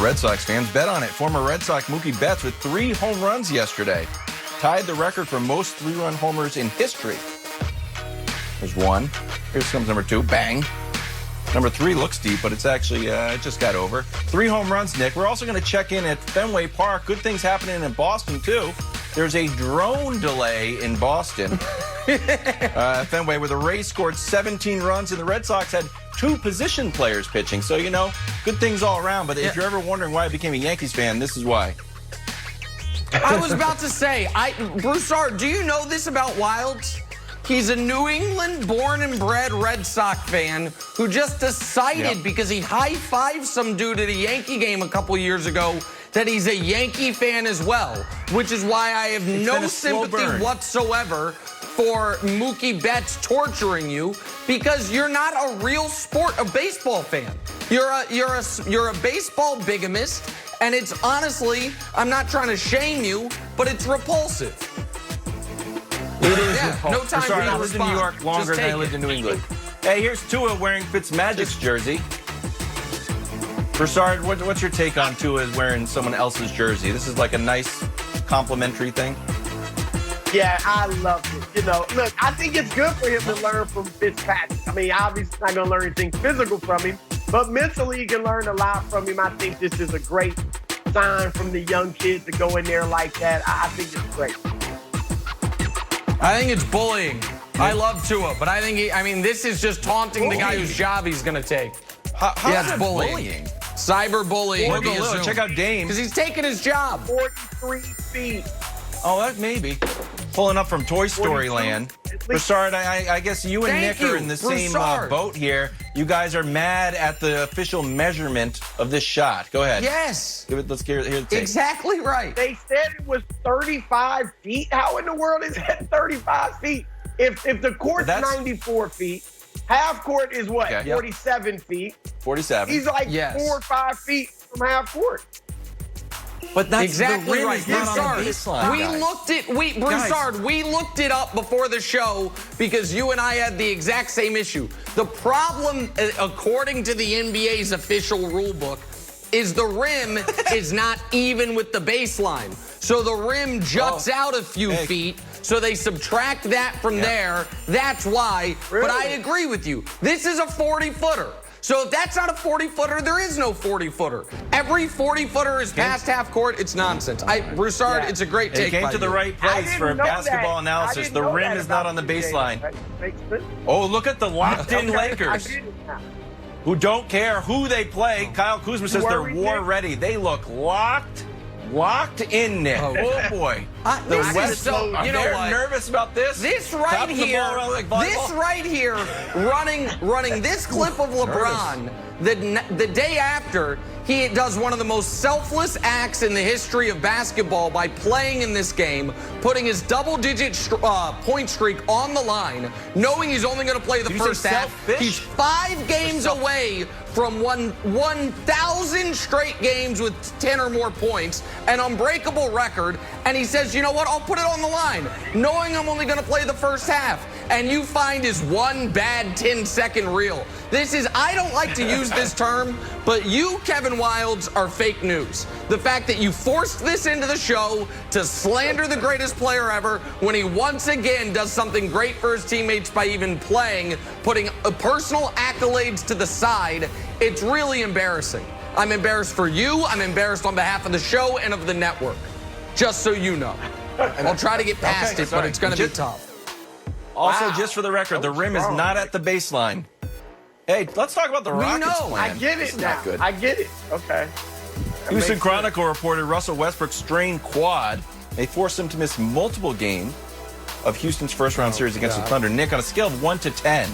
Red Sox fans, bet on it. Former Red Sox Mookie Betts with 3 home runs yesterday. Tied the record for most 3-run homers in history. There's 1. Here comes number 2. Bang. Number 3 looks deep, but it's actually, it just got over. 3 home runs, Nick. We're also going to check in at Fenway Park. Good things happening in Boston, too. There's a drone delay in Boston. Fenway, where the Rays scored 17 runs, and the Red Sox had 2 position players pitching. So, you know, good things all around. But if you're ever wondering why I became a Yankees fan, this is why. I was about to say, Broussard, do you know this about Wilds? He's a New England born and bred Red Sox fan who just decided because he high-fived some dude at a Yankee game a couple years ago that he's a Yankee fan as well, which is why I have no sympathy whatsoever for Mookie Betts torturing you, because you're not a real baseball fan. You're a baseball bigamist, and it's honestly, I'm not trying to shame you, but it's repulsive. It is. No time for you to I lived in New York longer than I lived in New England. Hey, here's Tua wearing Fitzmagic's jersey. Broussard, what's your take on Tua wearing someone else's jersey? This is like a nice complimentary thing. Yeah, I love it. You know, look, I think it's good for him to learn from Fitzpatrick. I mean, obviously not going to learn anything physical from him, but mentally he can learn a lot from him. I think this is a great sign from the young kid to go in there like that. I think it's great. I think it's bullying. I love Tua, but I think this is just taunting the guy whose job he's going to take. How is it bullying? Cyberbullying. Check out Dame. Because he's taking his job. 43 feet. Oh, that maybe. Pulling up from Toy Story Land. Broussard, I guess you and Nick are in the same boat here. You guys are mad at the official measurement of this shot. Go ahead. Yes. Let's hear the tape. Exactly right. They said it was 35 feet. How in the world is that 35 feet? If the court's 94 feet, half court is what? 47 feet. 47. He's like 4 or 5 feet from half court. But that's exactly right. Baseline, we looked it up before the show because you and I had the exact same issue. The problem, according to the NBA's official rule book, is the rim is not even with the baseline. So the rim juts out a few feet. So they subtract that from there. That's why. Really? But I agree with you. This is a 40-footer. So if that's not a 40-footer, there is no 40-footer. Every 40-footer is past half court. It's nonsense. Broussard, it's a great take. It came to the right place for basketball analysis. The rim is not on the baseline. Oh, look at the locked-in Lakers, who don't care who they play. Kyle Kuzma says they're war ready. They look locked in, Nick. Oh boy. They're nervous about this. This right here, running this clip of LeBron the day after he does one of the most selfless acts in the history of basketball by playing in this game, putting his double-digit point streak on the line, knowing he's only going to play the first half. He's 5 games away from 1,000 straight games with 10 or more points, an unbreakable record, and he says, you know what, I'll put it on the line, knowing I'm only going to play the first half. And you find his one bad 10-second reel. I don't like to use this term, but you, Kevin Wilds, are fake news. The fact that you forced this into the show to slander the greatest player ever when he once again does something great for his teammates by even playing, putting personal accolades to the side, it's really embarrassing. I'm embarrassed for you. I'm embarrassed on behalf of the show and of the network. Just so you know. I'll try to get past it, but it's going to be tough. Also, just for the record, the rim is not at the baseline. Hey, let's talk about the Rockets plan. I get it now. I get it. Okay. Houston Chronicle reported Russell Westbrook's strained quad may force him to miss multiple games of Houston's first-round series against the Thunder. Nick, on a scale of 1 to 10,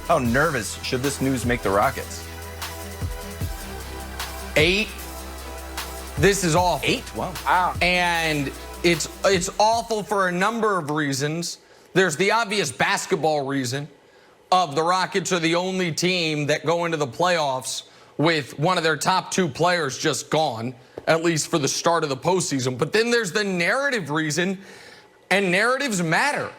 how nervous should this news make the Rockets? 8. This is awful. 8? Wow. And it's awful for a number of reasons. There's the obvious basketball reason of the Rockets are the only team that go into the playoffs with one of their top 2 players just gone, at least for the start of the postseason. But then there's the narrative reason, and narratives matter.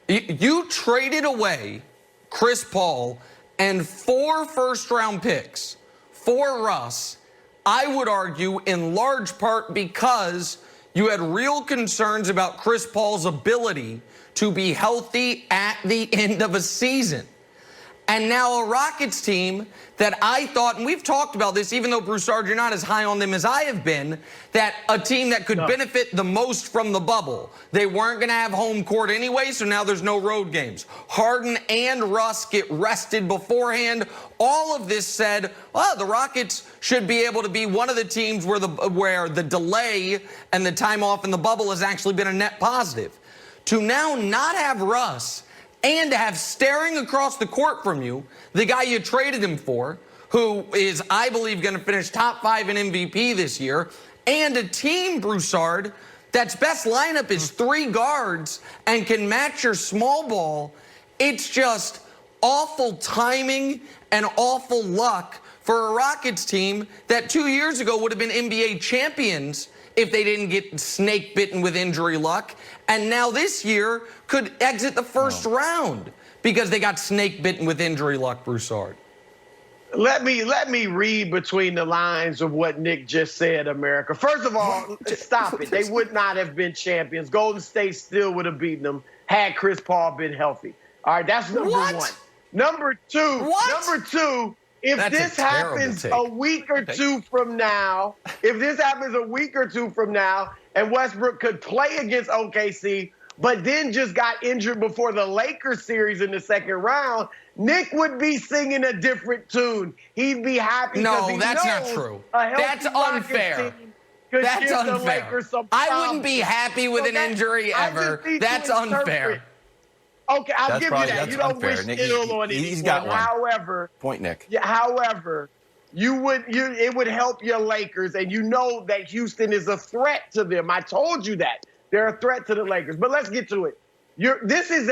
You traded away Chris Paul and 4 first-round picks for Russ I would argue in large part because you had real concerns about Chris Paul's ability to be healthy at the end of a season. And now a Rockets team that I thought, and we've talked about this, even though, Broussard, you're not as high on them as I have been, that a team that could benefit the most from the bubble. They weren't going to have home court anyway, so now there's no road games. Harden and Russ get rested beforehand. All of this said, well, the Rockets should be able to be one of the teams where the delay and the time off in the bubble has actually been a net positive. To now not have Russ and to have staring across the court from you the guy you traded him for, who is, I believe, going to finish top 5 in MVP this year, and a team, Broussard, that's best lineup is 3 guards and can match your small ball. It's just awful timing and awful luck for a Rockets team that 2 years ago would have been NBA champions if they didn't get snake bitten with injury luck, and now this year could exit the first round because they got snake bitten with injury luck, Broussard. Let me read between the lines of what Nick just said, America. First of all, stop it. They would not have been champions. Golden State still would have beaten them had Chris Paul been healthy. All right, that's number one. Number two, if this happens a week or two from now, and Westbrook could play against OKC, but then just got injured before the Lakers series in the second round, Nick would be singing a different tune. He'd be happy. No, that's not true. That's unfair. That's unfair. I wouldn't be happy with an injury ever. That's unfair. Okay, I'll give you that. You don't wish ill on anyone. He's got one. However, point, Nick. Yeah, however, it would help your Lakers, and you know that Houston is a threat to them. I told you that. They're a threat to the Lakers. But let's get to it. This is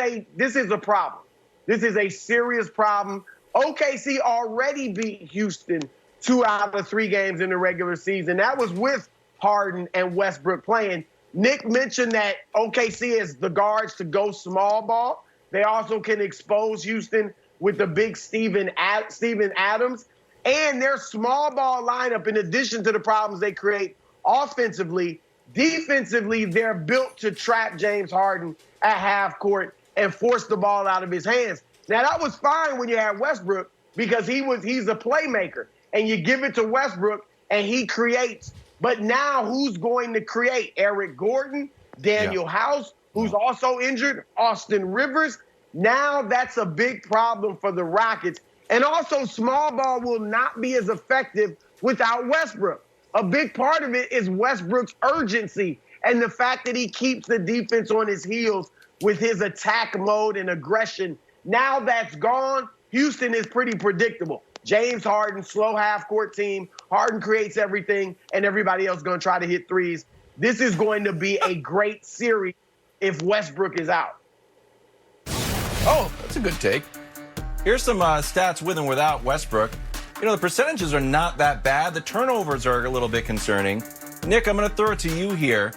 a problem. This is a serious problem. OKC already beat Houston 2 out of 3 games in the regular season. That was with Harden and Westbrook playing. Nick mentioned that OKC is the guards to go small ball. They also can expose Houston with the big Steven Adams. And their small ball lineup, in addition to the problems they create offensively, defensively, they're built to trap James Harden at half court and force the ball out of his hands. Now, that was fine when you had Westbrook because he's a playmaker. And you give it to Westbrook, and he creates. But now who's going to create? Eric Gordon, Daniel House, who's also injured, Austin Rivers. Now that's a big problem for the Rockets. And also, small ball will not be as effective without Westbrook. A big part of it is Westbrook's urgency and the fact that he keeps the defense on his heels with his attack mode and aggression. Now that's gone, Houston is pretty predictable. James Harden, slow half-court team. Harden creates everything, and everybody else is going to try to hit threes. This is going to be a great series if Westbrook is out. Oh, that's a good take. Here's some stats with and without Westbrook. You know, the percentages are not that bad. The turnovers are a little bit concerning. Nick, I'm going to throw it to you here.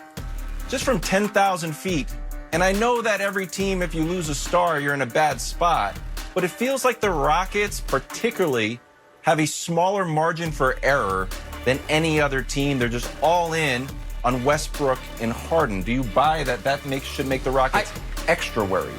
Just from 10,000 feet, and I know that every team, if you lose a star, you're in a bad spot. But it feels like the Rockets particularly have a smaller margin for error than any other team. They're just all in on Westbrook and Harden. Do you buy that should make the Rockets extra worried?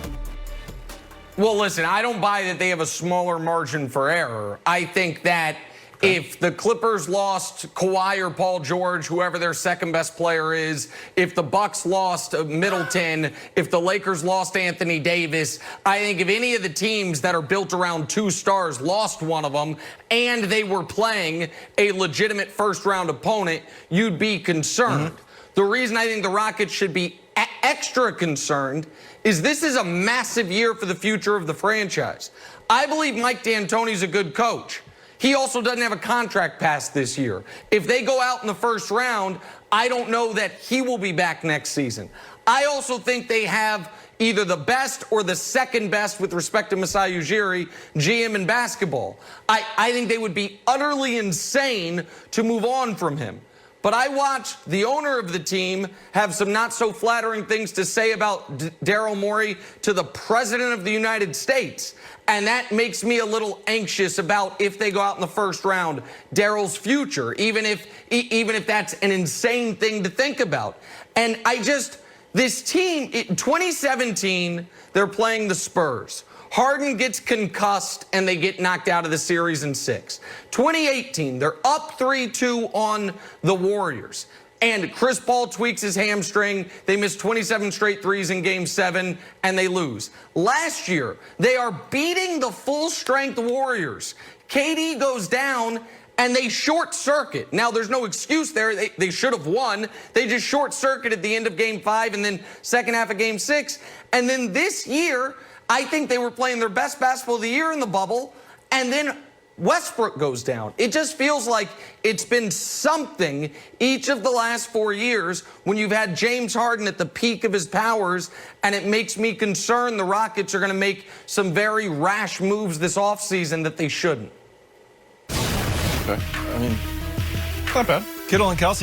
Well, listen, I don't buy that they have a smaller margin for error. I think that if the Clippers lost Kawhi or Paul George, whoever their second best player is, if the Bucks lost Middleton, if the Lakers lost Anthony Davis, I think if any of the teams that are built around 2 stars lost one of them and they were playing a legitimate first-round opponent, you'd be concerned. The reason I think the Rockets should be extra concerned is this is a massive year for the future of the franchise. I believe Mike D'Antoni's a good coach. He also doesn't have a contract past this year. If they go out in the first round, I don't know that he will be back next season. I also think they have either the best or the second best with respect to Masai Ujiri, GM in basketball. I think they would be utterly insane to move on from him. But I watched the owner of the team have some not so flattering things to say about Daryl Morey to the president of the United States. And that makes me a little anxious about, if they go out in the first round, Daryl's future, even if that's an insane thing to think about. And this team, in 2017, they're playing the Spurs. Harden gets concussed and they get knocked out of the series in 6. 2018, they're up 3-2 on the Warriors. And Chris Paul tweaks his hamstring. They miss 27 straight threes in Game 7, and they lose. Last year, they are beating the full-strength Warriors. KD goes down, and they short-circuit. Now, there's no excuse there. They should have won. They just short-circuited the end of Game 5 and then second half of Game 6. And then this year, I think they were playing their best basketball of the year in the bubble, and then Westbrook goes down. It just feels like it's been something each of the last 4 years when you've had James Harden at the peak of his powers, and it makes me concerned the Rockets are going to make some very rash moves this offseason that they shouldn't. Okay. I mean, not bad. Kittle and Kelsey.